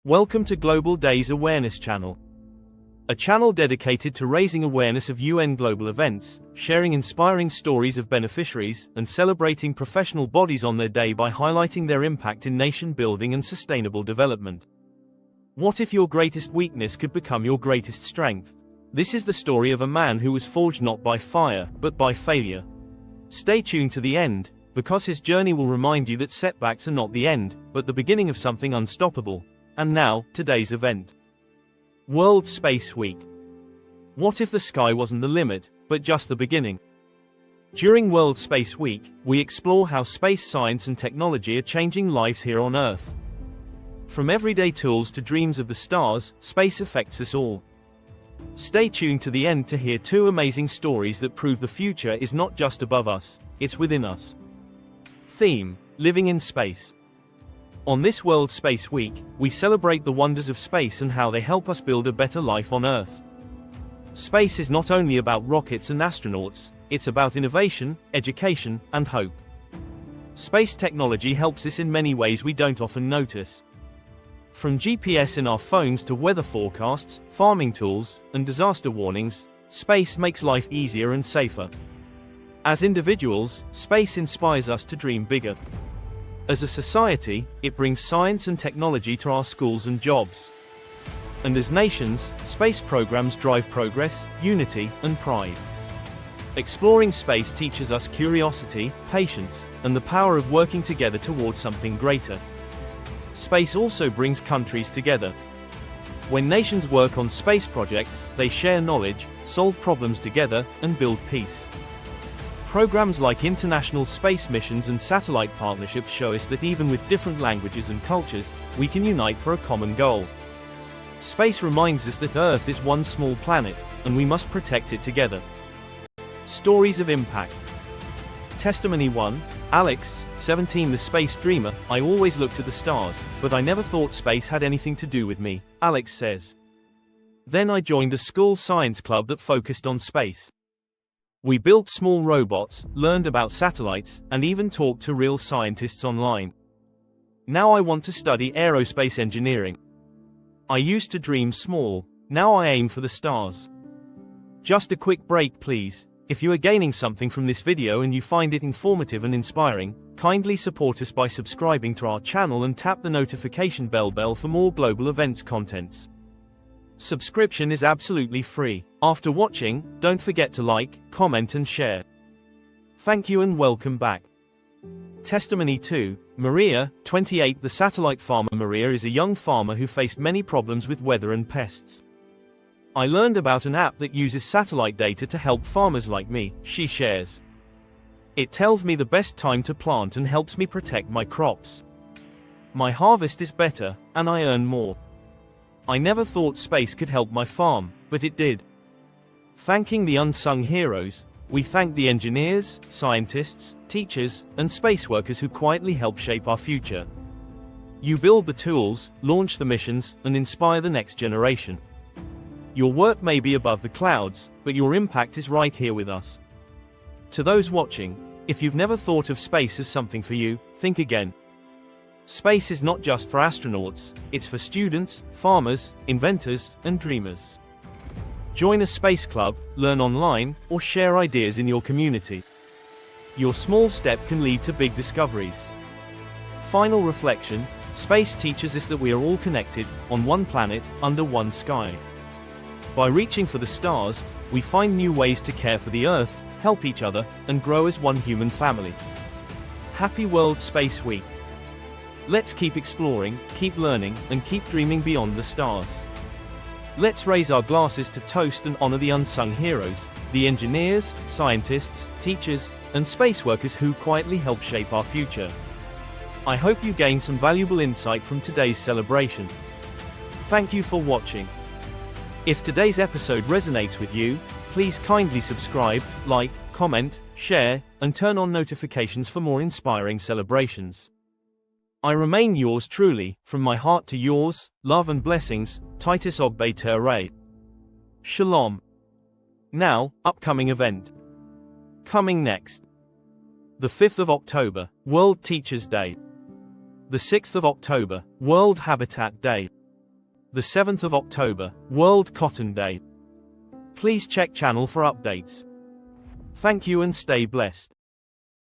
Welcome to Global Days Awareness Channel, a channel dedicated to raising awareness of UN global events, sharing inspiring stories of beneficiaries, and celebrating professional bodies on their day by highlighting their impact in nation building and sustainable development. What if your greatest weakness could become your greatest strength? This is the story of a man who was forged not by fire, but by failure. Stay tuned to the end, because his journey will remind you that setbacks are not the end, but the beginning of something unstoppable. And now, today's event. World Space Week. What if the sky wasn't the limit, but just the beginning? During World Space Week, we explore how space science and technology are changing lives here on Earth. From everyday tools to dreams of the stars, space affects us all. Stay tuned to the end to hear two amazing stories that prove the future is not just above us, it's within us. Theme: Living in Space. On this World Space Week, we celebrate the wonders of space and how they help us build a better life on Earth. Space is not only about rockets and astronauts, it's about innovation, education, and hope. Space technology helps us in many ways we don't often notice. From GPS in our phones to weather forecasts, farming tools, and disaster warnings, space makes life easier and safer. As individuals, space inspires us to dream bigger. As a society, it brings science and technology to our schools and jobs. And as nations, space programs drive progress, unity, and pride. Exploring space teaches us curiosity, patience, and the power of working together towards something greater. Space also brings countries together. When nations work on space projects, they share knowledge, solve problems together, and build peace. Programs like international space missions and satellite partnerships show us that even with different languages and cultures, we can unite for a common goal. Space reminds us that Earth is one small planet, and we must protect it together. Stories of impact. Testimony 1. Alex, 17, the space dreamer. I always looked at the stars, but I never thought space had anything to do with me, Alex says. Then I joined a school science club that focused on space. We built small robots, learned about satellites, and even talked to real scientists online. Now I want to study aerospace engineering. I used to dream small, now I aim for the stars. Just a quick break please. If you are gaining something from this video and you find it informative and inspiring, kindly support us by subscribing to our channel and tap the notification bell for more global events contents. Subscription is absolutely free. After watching, don't forget to like, comment and share. Thank you and welcome back. Testimony 2. Maria, 28, the satellite farmer. Maria is a young farmer who faced many problems with weather and pests. I learned about an app that uses satellite data to help farmers like me, she shares. It tells me the best time to plant and helps me protect my crops. My harvest is better, and I earn more. I never thought space could help my farm, but it did. Thanking the unsung heroes, we thank the engineers, scientists, teachers, and space workers who quietly help shape our future. You build the tools, launch the missions, and inspire the next generation. Your work may be above the clouds, but your impact is right here with us. To those watching, if you've never thought of space as something for you, think again. Space is not just for astronauts, it's for students, farmers, inventors, and dreamers. Join a space club, learn online, or share ideas in your community. Your small step can lead to big discoveries. Final reflection: space teaches us that we are all connected, on one planet, under one sky. By reaching for the stars, we find new ways to care for the Earth, help each other, and grow as one human family. Happy World Space Week! Let's keep exploring, keep learning, and keep dreaming beyond the stars. Let's raise our glasses to toast and honor the unsung heroes, the engineers, scientists, teachers, and space workers who quietly help shape our future. I hope you gained some valuable insight from today's celebration. Thank you for watching. If today's episode resonates with you, please kindly subscribe, like, comment, share, and turn on notifications for more inspiring celebrations. I remain yours truly, from my heart to yours, love and blessings, Titus Ogbe Tere. Shalom. Now, upcoming event. Coming next. The 5th of October, World Teachers' Day. The 6th of October, World Habitat Day. the 7th of October, World Cotton Day. Please check channel for updates. Thank you and stay blessed.